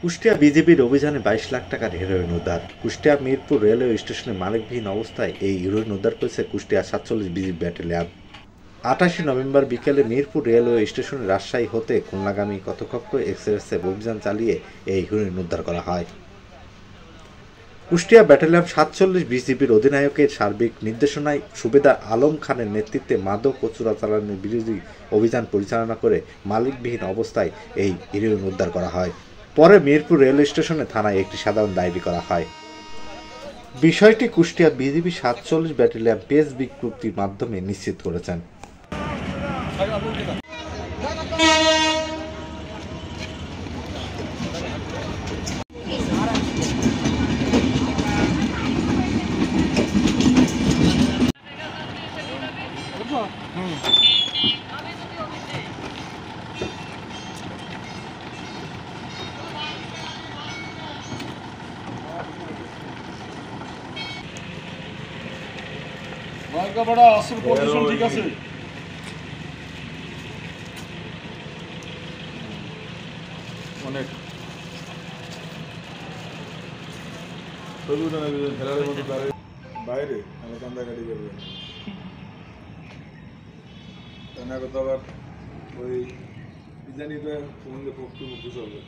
কুষ্টিয়া বিজিবির অভিযানে ২২ লাখ টাকার হেরোইন উদ্ধার। কুষ্টিয়া মিরপুর রেলওয়ে স্টেশনে মালিকবিহীন অবস্থায় এই হেরোইন উদ্ধার করেছে কুষ্টিয়া ৪৭ বিজিবি ব্যাটালিয়ন। ২৮ নভেম্বর বিকেলে মিরপুর রেলওয়ে স্টেশনে রাজশাহী হতে খুলনাগামী কতকক্ষ এক্সপ্রেসে অভিযান চালিয়ে এই হেরোইন উদ্ধার করা হয়। কুষ্টিয়া ব্যাটালিয়ন ৪৭ বিজিবির অধিনায়কের সার্বিক নির্দেশনায় সুবেদার আলম খানের নেতৃত্বে মাদক ও চোরাচালানের বিরোধী অভিযান পরিচালনা করে মালিকবিহীন অবস্থায় এই হেরোইন উদ্ধার করা হয়। পরে মিরপুর রেল স্টেশনে থানায় একটি সাধারণ ডায়েরি করা হয়। বিষয়টি কুষ্টিয়া বিজিবি ৪৭ ব্যাটালিয়ন প্রেস বিজ্ঞপ্তির মাধ্যমে নিশ্চিত করেছেন। বড় আসল পজিশন ঠিক আছে। অনেক বাইরে কান্দা গাড়ি করবে আবার ওই জানি পক্ষে মুক্তি চলবে।